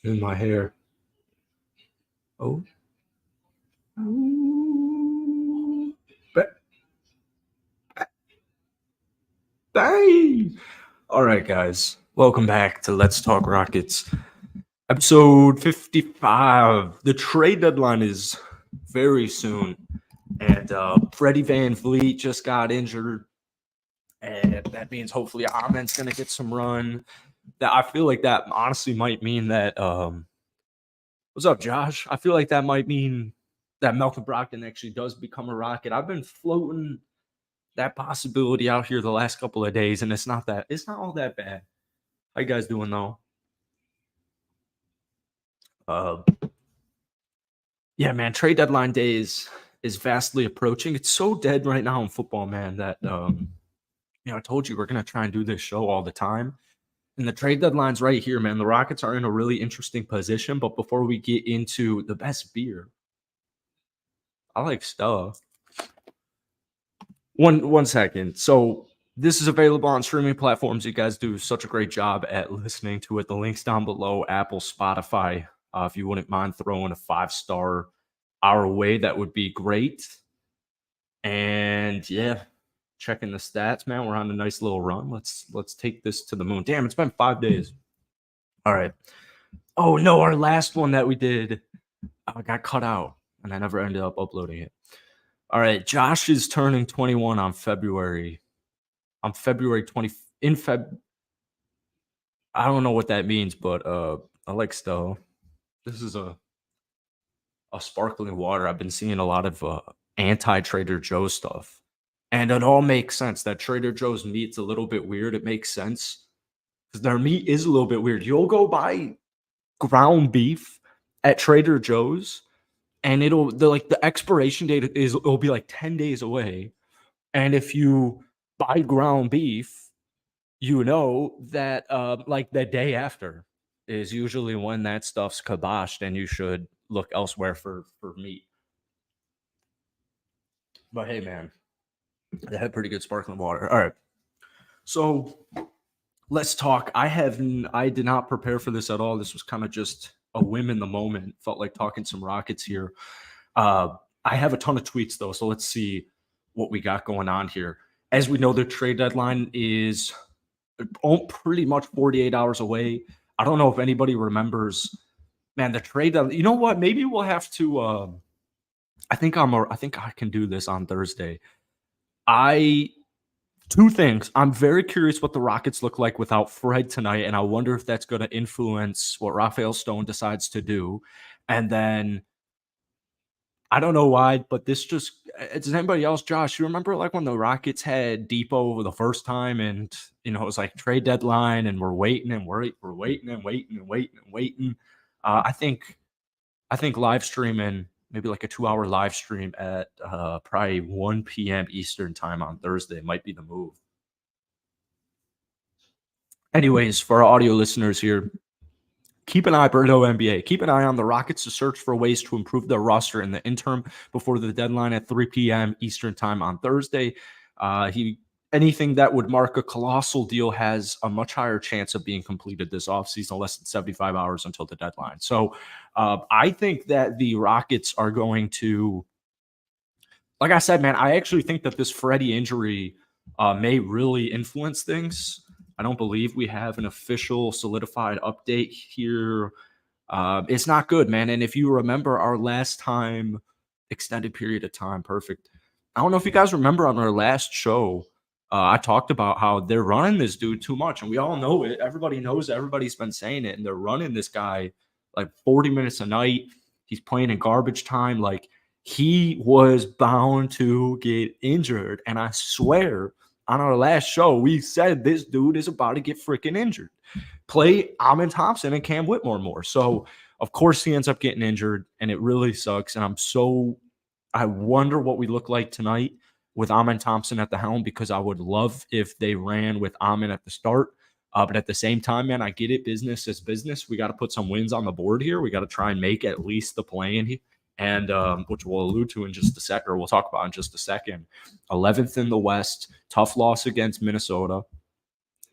In my hair. Oh. Bang! All right, guys. Welcome back to Let's Talk Rockets. Episode 55. The trade deadline is very soon. And Freddie Van Vliet just got injured. And that means hopefully Amen's going to get some run. That I feel like that honestly might mean that what's up, Josh? I feel like that might mean that Malcolm Brogdon actually does become a Rocket. I've been floating that possibility out here the last couple of days, and it's not all that bad. How you guys doing though? Yeah, man, trade deadline day is vastly approaching. It's so dead right now in football, man, that I told you we're gonna try and do this show all the time. And the trade deadline's right here, man. The Rockets are in a really interesting position. But before we get into the best beer, I like stuff. One second. So this is available on streaming platforms. You guys do such a great job at listening to it. The link's down below. Apple, Spotify. If you wouldn't mind throwing a 5-star our way, that would be great. And yeah, checking the stats, man. We're on a nice little run. Let's take this to the moon. Damn, it's been 5 days. All right. Oh no, our last one that we did got cut out, and I never ended up uploading it. All right, Josh is turning 21 on February 20 in Feb. I don't know what that means, but I like stuff. This is a sparkling water. I've been seeing a lot of anti-Trader Joe's stuff. And it all makes sense. That Trader Joe's meat's a little bit weird. It makes sense because their meat is a little bit weird. You'll go buy ground beef at Trader Joe's, and the expiration date it'll be like 10 days away. And if you buy ground beef, you know that like the day after is usually when that stuff's kiboshed, and you should look elsewhere for meat. But hey, man, they had pretty good sparkling water. All right, so let's talk. I did not prepare for this at all. This was kind of just a whim in the moment. Felt like talking some Rockets here. I have a ton of tweets though, so let's see what we got going on here. As we know, the trade deadline is pretty much 48 hours away. I don't know if anybody remembers, man, the trade deadline. You know what? Maybe we'll have to. I think I can do this on Thursday. Two things. I'm very curious what the Rockets look like without Fred tonight, and I wonder if that's going to influence what Rafael Stone decides to do. And then I don't know why, but does anybody else, Josh, you remember like when the Rockets had Depot the first time, and it was like trade deadline, and we're waiting and we're waiting and waiting and waiting and waiting. I think live streaming, maybe like a 2-hour live stream at probably 1 p.m. Eastern time on Thursday might be the move. Anyways, for our audio listeners here, keep an eye, Berto NBA. Keep an eye on the Rockets to search for ways to improve their roster in the interim before the deadline at 3 p.m. Eastern time on Thursday. Anything that would mark a colossal deal has a much higher chance of being completed this offseason, less than 75 hours until the deadline. So I think that the Rockets are going to, like I said, man, I actually think that this Freddie injury may really influence things. I don't believe we have an official solidified update here. It's not good, man. And if you remember our last time, extended period of time, perfect. I don't know if you guys remember on our last show, I talked about how they're running this dude too much. And we all know it. Everybody knows it. Everybody's been saying it. And they're running this guy like 40 minutes a night. He's playing in garbage time. Like, he was bound to get injured. And I swear, on our last show, we said this dude is about to get freaking injured. Play Amen Thompson and Cam Whitmore more. So, of course, he ends up getting injured, and it really sucks. And I wonder what we look like tonight with Amen Thompson at the helm, because I would love if they ran with Amen at the start. But at the same time, man, I get it. Business is business. We got to put some wins on the board here. We got to try and make at least the play-in, and which we'll allude to in just a sec, or we'll talk about in just a second. 11th in the West, tough loss against Minnesota.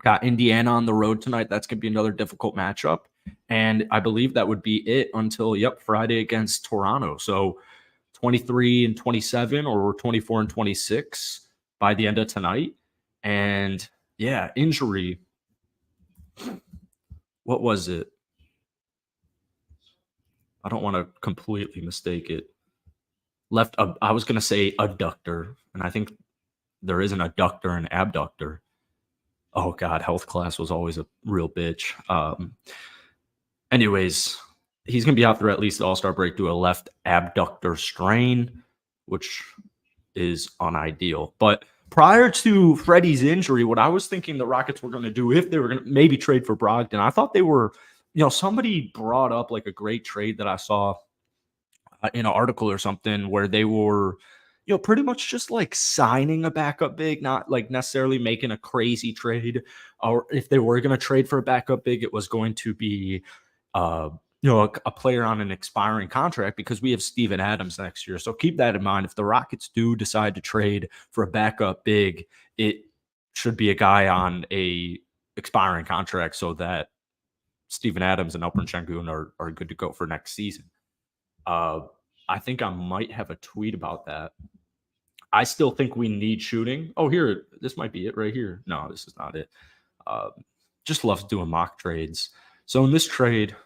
Got Indiana on the road tonight. That's going to be another difficult matchup. And I believe that would be it until, Friday against Toronto. So 23 and 27 or 24 and 26 by the end of tonight. And yeah, injury. What was it? I don't want to completely mistake it. I was going to say adductor, and I think there is an adductor and abductor. Oh God, health class was always a real bitch. Anyways, he's going to be out there at least the All-Star break due to a left abductor strain, which is unideal. But prior to Freddie's injury, what I was thinking the Rockets were going to do if they were going to maybe trade for Brogdon, I thought they were, somebody brought up like a great trade that I saw in an article or something where they were, pretty much just like signing a backup big, not like necessarily making a crazy trade. Or if they were going to trade for a backup big, it was going to be, uh, a player on an expiring contract because we have Steven Adams next year. So keep that in mind. If the Rockets do decide to trade for a backup big, it should be a guy on a expiring contract so that Steven Adams and Alperen Sengun are good to go for next season. I think I might have a tweet about that. I still think we need shooting. Oh, here, this might be it right here. No, this is not it. Just loves doing mock trades. So in this trade,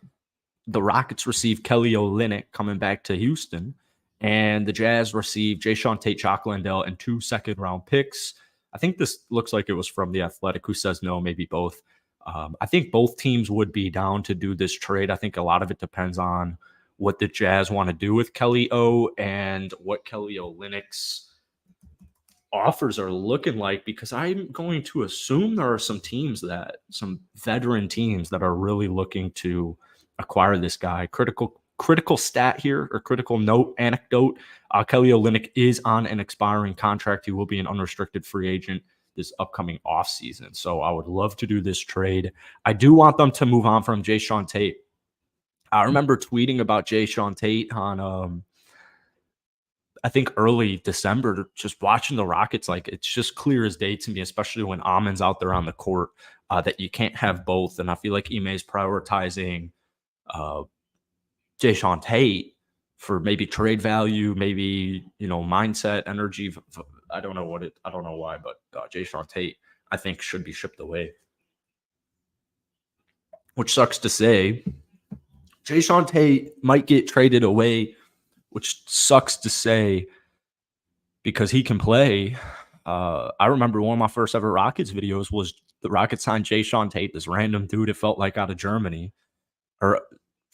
the Rockets received Kelly Olynyk coming back to Houston, and the Jazz received Jae'Sean Tate, Chalk Landale, and 2 second-round picks. I think this looks like it was from The Athletic, who says no, maybe both. I think both teams would be down to do this trade. I think a lot of it depends on what the Jazz want to do with Kelly O and what Kelly Olynyk's offers are looking like, because I'm going to assume there are some veteran teams that are really looking to acquire this guy. Critical stat here, or critical anecdote. Kelly Olynyk is on an expiring contract. He will be an unrestricted free agent this upcoming offseason. So I would love to do this trade. I do want them to move on from Jae'Sean Tate. I remember tweeting about Jae'Sean Tate on I think early December, just watching the Rockets. Like, it's just clear as day to me, especially when Amon's out there on the court, that you can't have both. And I feel like Ime is prioritizing Jae'Sean Tate for maybe trade value, maybe, mindset, energy. I don't know why, but Jae'Sean Tate, I think, should be shipped away. Which sucks to say. Jae'Sean Tate might get traded away, which sucks to say because he can play. I remember one of my first ever Rockets videos was the Rockets signed Jae'Sean Tate, this random dude, it felt like out of Germany, or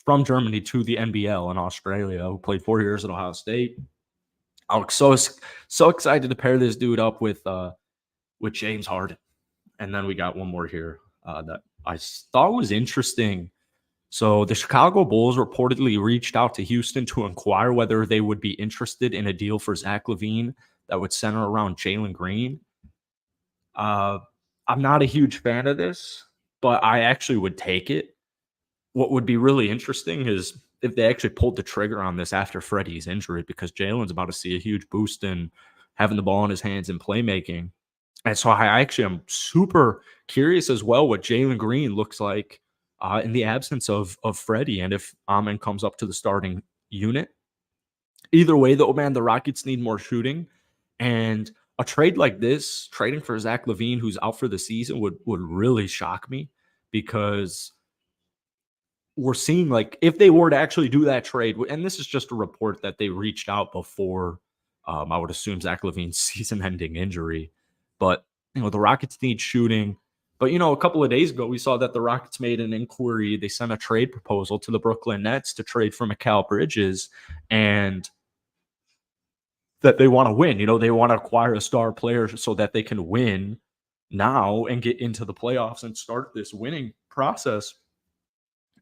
from Germany to the NBL in Australia, who played 4 years at Ohio State. I was so excited to pair this dude up with James Harden. And then we got one more here that I thought was interesting. So the Chicago Bulls reportedly reached out to Houston to inquire whether they would be interested in a deal for Zach LaVine that would center around Jalen Green. I'm not a huge fan of this, but I actually would take it. What would be really interesting is if they actually pulled the trigger on this after Freddie's injury, because Jalen's about to see a huge boost in having the ball in his hands and playmaking. And so I actually am super curious as well what Jalen Green looks like in the absence of Freddie, and if Amon comes up to the starting unit. Either way, though, man, the Rockets need more shooting. And a trade like this, trading for Zach LaVine, who's out for the season, would really shock me, because we're seeing, like, if they were to actually do that trade, and this is just a report that they reached out before, I would assume, Zach LaVine's season-ending injury. But, the Rockets need shooting. But, a couple of days ago, we saw that the Rockets made an inquiry. They sent a trade proposal to the Brooklyn Nets to trade for Mikal Bridges, and that they want to win. They want to acquire a star player so that they can win now and get into the playoffs and start this winning process.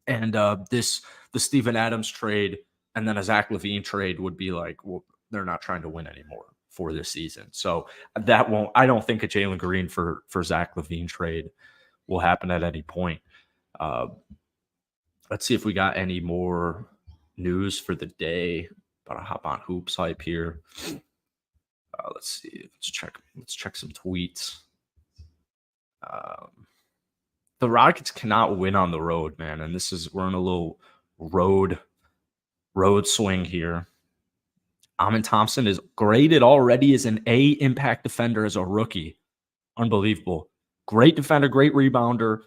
And the Steven Adams trade and then a Zach LaVine trade would be like, well, they're not trying to win anymore for this season. So I don't think a Jalen Green for Zach LaVine trade will happen at any point. Let's see if we got any more news for the day. About to hop on Hoops Hype here. Let's see. Let's check some tweets. the Rockets cannot win on the road, man. And we're in a little road swing here. Amin Thompson is graded already as an A impact defender as a rookie. Unbelievable. Great defender, great rebounder,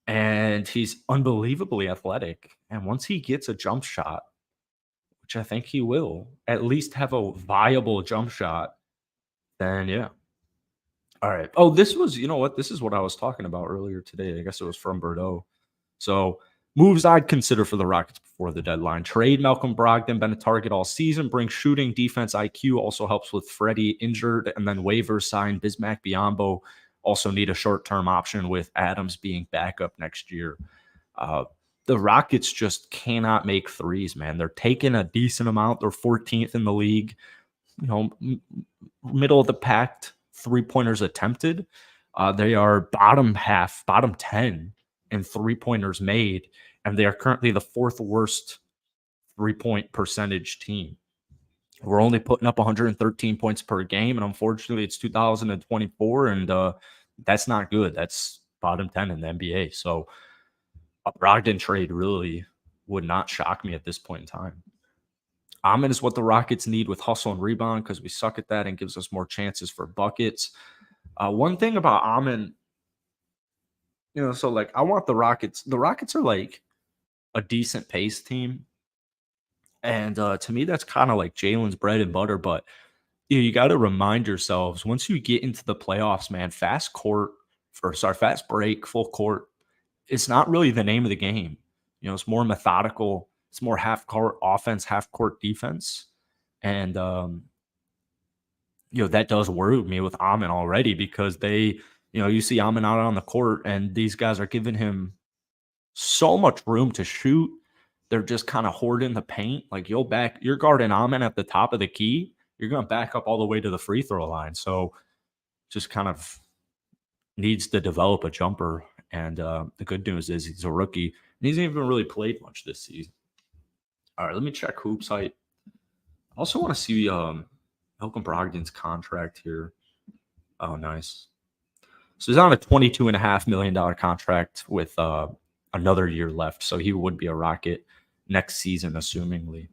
and he's unbelievably athletic. And once he gets a jump shot, which I think he will, at least have a viable jump shot, then yeah. All right. Oh, you know what? This is what I was talking about earlier today. I guess it was from Bordeaux. So moves I'd consider for the Rockets before the deadline. Trade Malcolm Brogdon, been a target all season. Bring shooting, defense, IQ. Also helps with Freddie injured. And then waivers sign Bismack Biyombo. Also need a short-term option with Adams being backup next year. The Rockets just cannot make threes, man. They're taking a decent amount. They're 14th in the league. You know, middle of the pack three-pointers attempted. They are bottom 10 in three-pointers made, and they are currently the fourth worst three-point percentage team. We're only putting up 113 points per game, and unfortunately, it's 2024, and that's not good. That's bottom 10 in the NBA. So a Brogdon trade really would not shock me at this point in time. Amin is what the Rockets need with hustle and rebound because we suck at that and gives us more chances for buckets. One thing about Amin, so like I want the Rockets. The Rockets are like a decent pace team. And to me, that's kind of like Jalen's bread and butter. But you got to remind yourselves once you get into the playoffs, man, fast break, full court, it's not really the name of the game. It's more methodical. It's more half court offense, half court defense. And, that does worry me with Amin already because you see Amin out on the court and these guys are giving him so much room to shoot. They're just kind of hoarding the paint. Like you're guarding Amin at the top of the key. You're going to back up all the way to the free throw line. So just kind of needs to develop a jumper. And the good news is he's a rookie. And he hasn't even really played much this season. All right, let me check Hoop Site. I also want to see Malcolm Brogdon's contract here. Oh, nice. So he's on a $22.5 million contract with another year left. So he would be a Rocket next season, assumingly.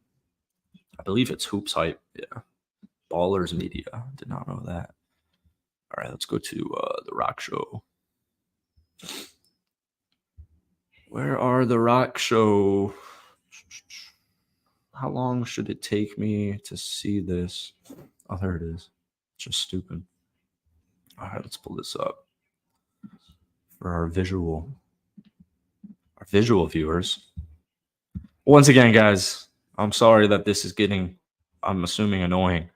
I believe it's Hoop Site. Yeah. Ballers Media. Did not know that. All right, let's go to the Rock Show. Where are the Rock Show? How long should it take me to see this? Oh, there it is. Just stupid. All right, let's pull this up for our visual viewers. Once again, guys, I'm sorry that this is getting, I'm assuming, annoying.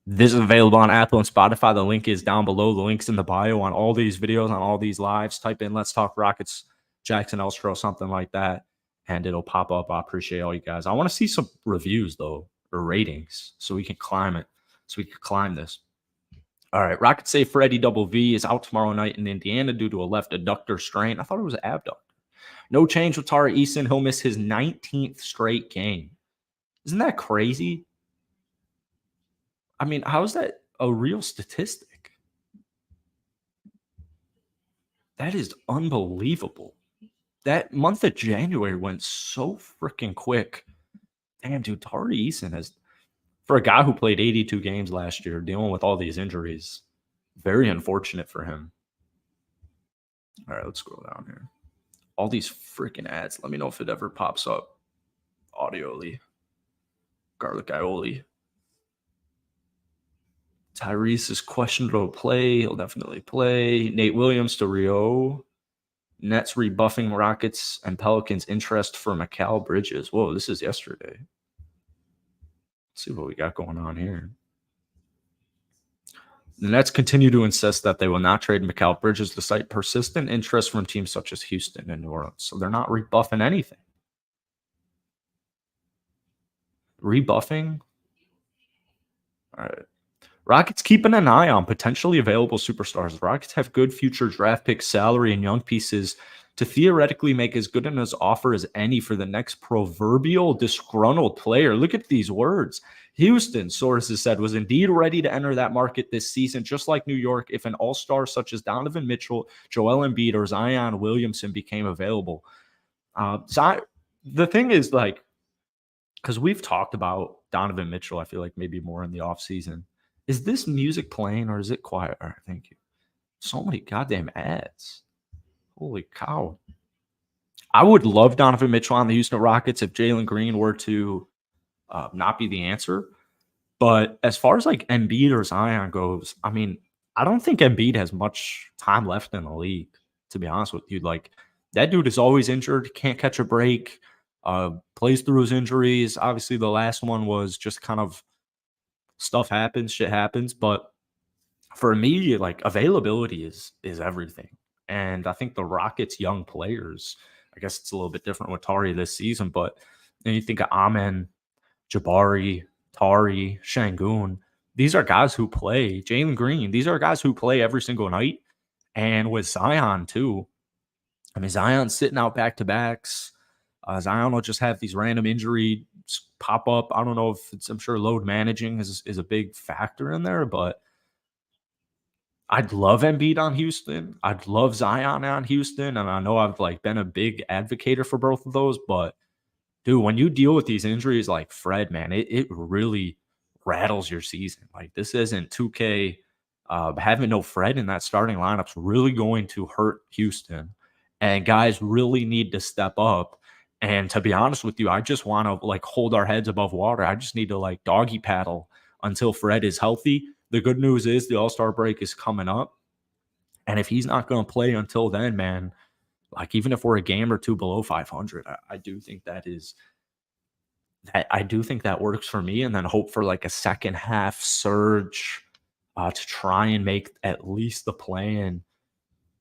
This is available on Apple and Spotify. The link is down below. The link's in the bio on all these videos, on all these lives. Type in Let's Talk Rockets, Jackson Elstro, something like that, and it'll pop up. I appreciate all you guys. I want to see some reviews, though, or ratings, so we can climb it, so we can climb this. All right, Rockets say Freddie Double V is out tomorrow night in Indiana due to a left adductor strain. I thought it was an abductor. No change with Tari Eason. He'll miss his 19th straight game. Isn't that crazy? I mean, how is that a real statistic? That is unbelievable. That month of January went so freaking quick. Damn, dude, Tari Eason has, for a guy who played 82 games last year, dealing with all these injuries, very unfortunate for him. All right, let's scroll down here. All these freaking ads. Let me know if it ever pops up audioly. Garlic aioli. Tyrese is questionable to play. He'll definitely play. Nate Williams to Rio. Nets rebuffing Rockets and Pelicans' interest for Mikal Bridges. Whoa, this is yesterday. Let's see what we got going on here. The Nets continue to insist that they will not trade Mikal Bridges despite persistent interest from teams such as Houston and New Orleans. So they're not rebuffing anything. Rebuffing? All right. Rockets keeping an eye on potentially available superstars. The Rockets have good future draft pick salary and young pieces to theoretically make as good an as offer as any for the next proverbial disgruntled player. Look at these words. Houston, sources said, was indeed ready to enter that market this season, just like New York, if an all-star such as Donovan Mitchell, Joel Embiid, or Zion Williamson became available. The thing is, like, because we've talked about Donovan Mitchell, I feel like maybe more in the offseason. Is this music playing or is it quiet? All right, thank you. So many goddamn ads. Holy cow. I would love Donovan Mitchell on the Houston Rockets if Jalen Green were to not be the answer. But as far as like Embiid or Zion goes, I mean, I don't think Embiid has much time left in the league, to be honest with you. Like, that dude is always injured, can't catch a break, plays through his injuries. Obviously, the last one was just kind of stuff happens, shit happens. But for me, like, availability is everything. And I think the Rockets' young players, I guess it's a little bit different with Tari this season, but then you think of Amen, Jabari, Tari, Şengün. These are guys who play. Jalen Green. These are guys who play every single night. And with Zion, too. I mean, Zion's sitting out back-to-backs. Zion will just have these random injuries pop up. I don't know if it's, I'm sure load managing is a big factor in there, but I'd love Embiid on Houston. I'd love Zion on Houston. And I know I've like been a big advocate for both of those, but dude, when you deal with these injuries like Fred, man, it really rattles your season. Like, this isn't 2K. Having no Fred in that starting lineup's really going to hurt Houston. And guys really need to step up. And to be honest with you, I just want to like hold our heads above water. I just need to like doggy paddle until Fred is healthy. The good news is the All-Star break is coming up. And if he's not going to play until then, man, like, even if we're a game or two below 500, I do think that is I do think that works for me. And then hope for like a second half surge to try and make at least the play in.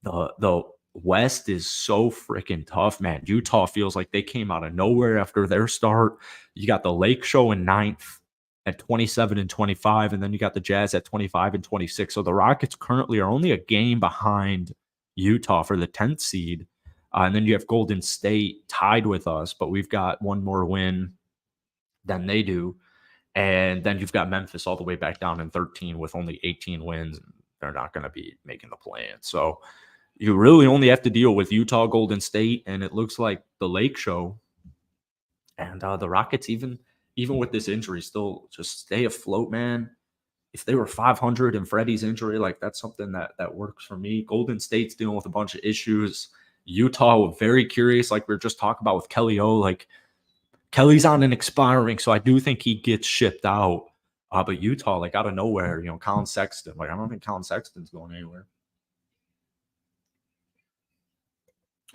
The West is so freaking tough, man. Utah feels like they came out of nowhere after their start. You got the Lake Show in ninth at 27 and 25, and then you got the Jazz at 25 and 26. So the Rockets currently are only a game behind Utah for the 10th seed. And then you have Golden State tied with us, but we've got one more win than they do. And then you've got Memphis all the way back down in 13 with only 18 wins. They're not going to be making the play-in. So you really only have to deal with Utah, Golden State, and it looks like the Lake Show. And the Rockets, even with this injury, still just stay afloat, man. If they were 500 and Freddie's injury, like, that's something that works for me. Golden State's dealing with a bunch of issues. Utah, very curious, like we were just talking about with Kelly O. Like, Kelly's on an expiring, so I do think he gets shipped out. But Utah, like, out of nowhere, Colin Sexton. Like, I don't think Colin Sexton's going anywhere.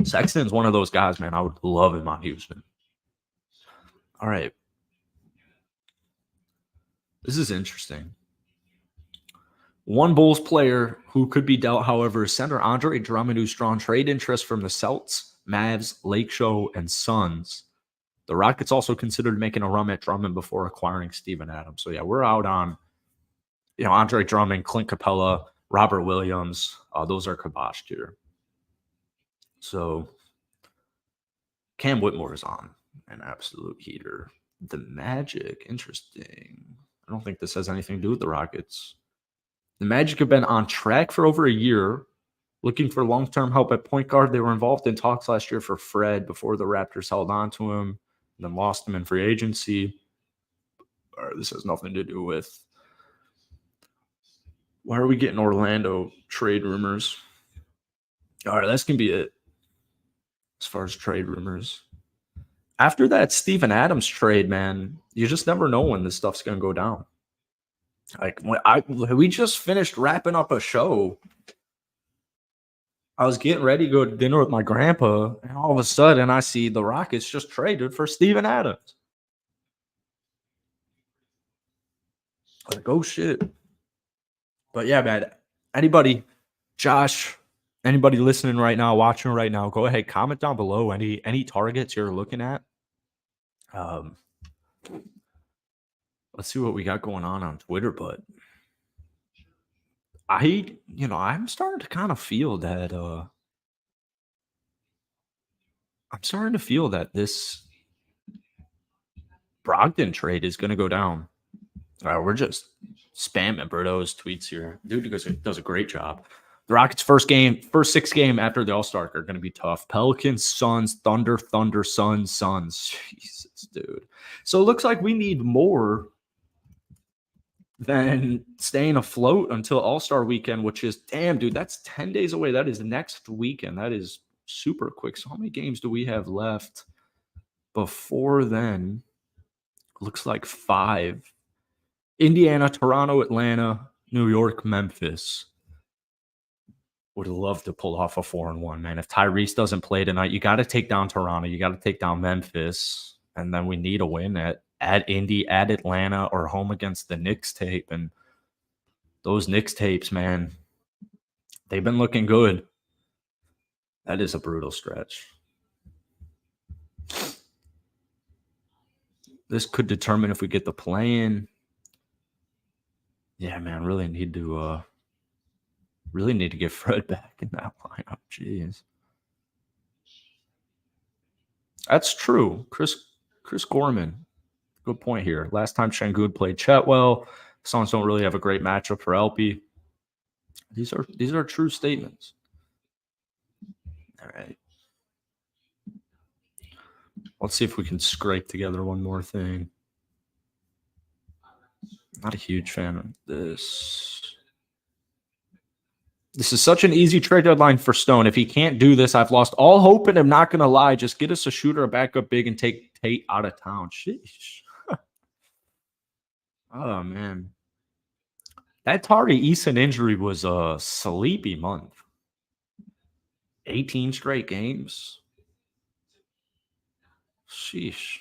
Sexton's one of those guys, man. I would love him on Houston. All right. This is interesting. One Bulls player who could be dealt, however, is center Andre Drummond, who's drawn trade interest from the Celts, Mavs, Lake Show, and Suns. The Rockets also considered making a run at Drummond before acquiring Steven Adams. So, yeah, we're out on, Andre Drummond, Clint Capella, Robert Williams. Those are kiboshed here. So, Cam Whitmore is on an absolute heater. The Magic, interesting. I don't think this has anything to do with the Rockets. The Magic have been on track for over a year, looking for long-term help at point guard. They were involved in talks last year for Fred before the Raptors held on to him and then lost him in free agency. This has nothing to do with why are we getting Orlando trade rumors? All right, that's going to be it as far as trade rumors. After that Steven Adams trade, man, you just never know when this stuff's going to go down. Like, we just finished wrapping up a show. I was getting ready to go to dinner with my grandpa, and all of a sudden I see the Rockets just traded for Steven Adams. Like, oh shit. But yeah, man, anybody, Josh, anybody listening right now, watching right now, go ahead, comment down below any targets you're looking at. Let's see what we got going on Twitter, but I'm starting to kind of feel that I'm starting to feel that this Brogdon trade is going to go down. We're just spamming Berto's tweets here. Dude does a great job. The Rockets' first 6 game after the All-Star are going to be tough. Pelicans, Suns, Thunder, Suns, Suns. Jesus, dude. So it looks like we need more than staying afloat until All-Star weekend, which is, damn, dude, that's 10 days away. That is next weekend. That is super quick. So how many games do we have left before then? Looks like 5. Indiana, Toronto, Atlanta, New York, Memphis. Would love to pull off a 4-1, man. If Tyrese doesn't play tonight, you got to take down Toronto. You got to take down Memphis. And then we need a win at Indy, at Atlanta, or home against the Knicks tape. And those Knicks tapes, man, they've been looking good. That is a brutal stretch. This could determine if we get the play-in. Yeah, man, really need to get Fred back in that lineup. Jeez. That's true. Chris Gorman. Good point here. Last time Şengün played Chetwell. Suns don't really have a great matchup for LP. These are true statements. All right. Let's see if we can scrape together one more thing. Not a huge fan of this. This is such an easy trade deadline for Stone. If he can't do this, I've lost all hope, and I'm not going to lie. Just get us a shooter, a backup big, and take Tate out of town. Sheesh. Oh, man. That Tari Eason injury was a sleepy month. 18 straight games. Sheesh.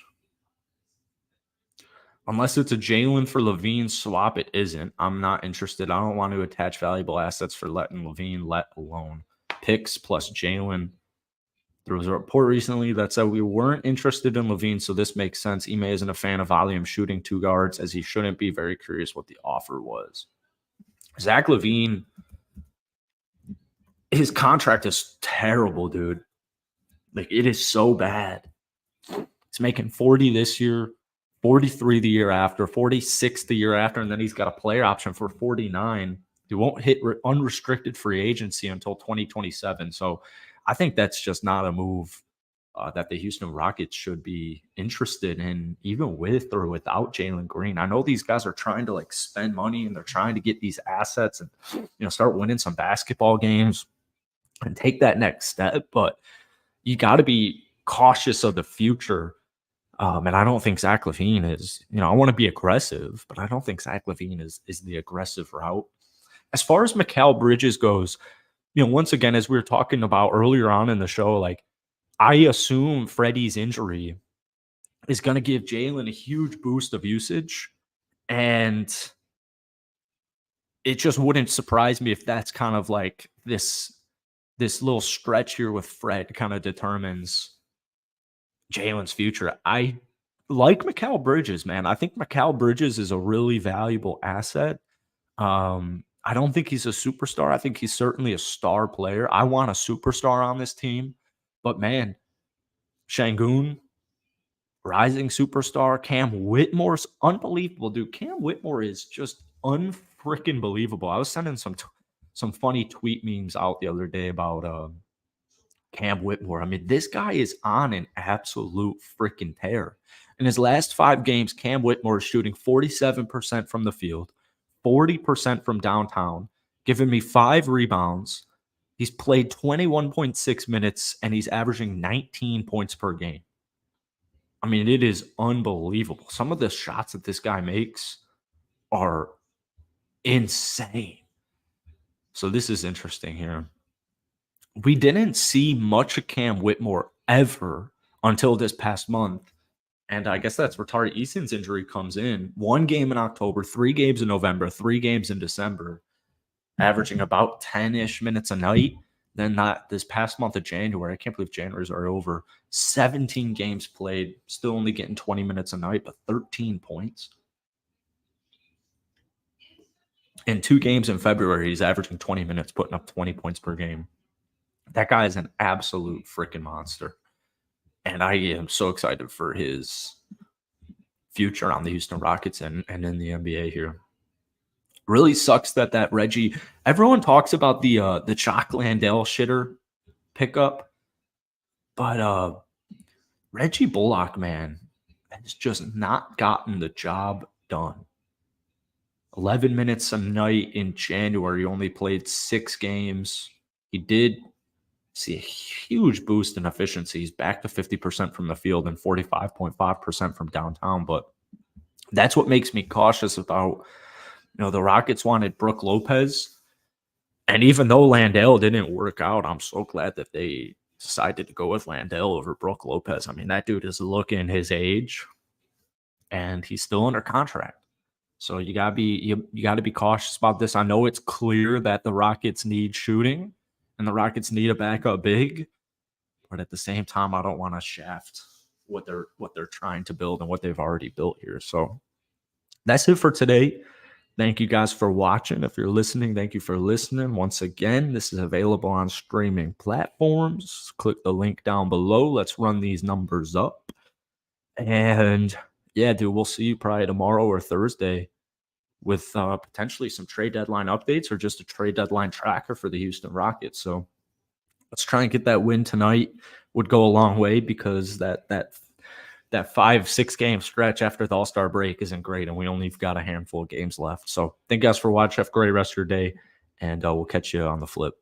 Unless it's a Jalen for LaVine swap, it isn't. I'm not interested. I don't want to attach valuable assets for letting LaVine, let alone picks plus Jalen. There was a report recently that said we weren't interested in LaVine, so this makes sense. Ime isn't a fan of volume shooting 2 guards, as he shouldn't be. Very curious what the offer was. Zach LaVine, his contract is terrible, dude. Like, it is so bad. He's making 40 this year, 43 the year after, 46 the year after, and then he's got a player option for 49. He won't hit unrestricted free agency until 2027. So I think that's just not a move that the Houston Rockets should be interested in, even with or without Jalen Green. I know these guys are trying to like spend money and they're trying to get these assets and start winning some basketball games and take that next step, but you got to be cautious of the future. And I don't think Zach LaVine is, I want to be aggressive, but I don't think Zach LaVine is the aggressive route. As far as Mikal Bridges goes, once again, as we were talking about earlier on in the show, like, I assume Freddie's injury is going to give Jalen a huge boost of usage. And it just wouldn't surprise me if that's kind of like this little stretch here with Fred kind of determines Jalen's future. I like Mikal Bridges, man. I think Mikal Bridges is a really valuable asset. I don't think he's a superstar. I think he's certainly a star player. I want a superstar on this team. But, man, Şengün, rising superstar. Cam Whitmore's unbelievable, dude. Cam Whitmore is just unfreaking believable. I was sending some funny tweet memes out the other day about Cam Whitmore. I mean, this guy is on an absolute freaking tear. In his last 5 games, Cam Whitmore is shooting 47% from the field, 40% from downtown, giving me 5 rebounds. He's played 21.6 minutes, and he's averaging 19 points per game. I mean, it is unbelievable. Some of the shots that this guy makes are insane. So this is interesting here. We didn't see much of Cam Whitmore ever until this past month. And I guess that's where Tari Eason's injury comes in. 1 game in October, 3 games in November, 3 games in December, averaging about 10-ish minutes a night. Then this past month of January, I can't believe January's already over, 17 games played, still only getting 20 minutes a night, but 13 points. In 2 games in February, he's averaging 20 minutes, putting up 20 points per game. That guy is an absolute freaking monster. And I am so excited for his future on the Houston Rockets and in the NBA here. Really sucks that Reggie. Everyone talks about the Chalk Landale shitter pickup, but Reggie Bullock, man, has just not gotten the job done. 11 minutes a night in January. He only played 6 games. He did see a huge boost in efficiency. He's back to 50% from the field and 45.5% from downtown. But that's what makes me cautious about, the Rockets wanted Brook Lopez. And even though Landale didn't work out, I'm so glad that they decided to go with Landale over Brook Lopez. I mean, that dude is looking his age, and he's still under contract. So you gotta be cautious about this. I know it's clear that the Rockets need shooting, and the Rockets need a backup big, but at the same time, I don't want to shaft what they're trying to build and what they've already built here. So that's it for today. Thank you guys for watching. If you're listening, thank you for listening. Once again, this is available on streaming platforms. Click the link down below. Let's run these numbers up. And yeah, dude, we'll see you probably tomorrow or Thursday with potentially some trade deadline updates or just a trade deadline tracker for the Houston Rockets. So let's try and get that win tonight. Would go a long way, because that 5-6 game stretch after the All-Star break isn't great, and we only got a handful of games left. So thank you guys for watching. Have a great rest of your day, and we'll catch you on the flip.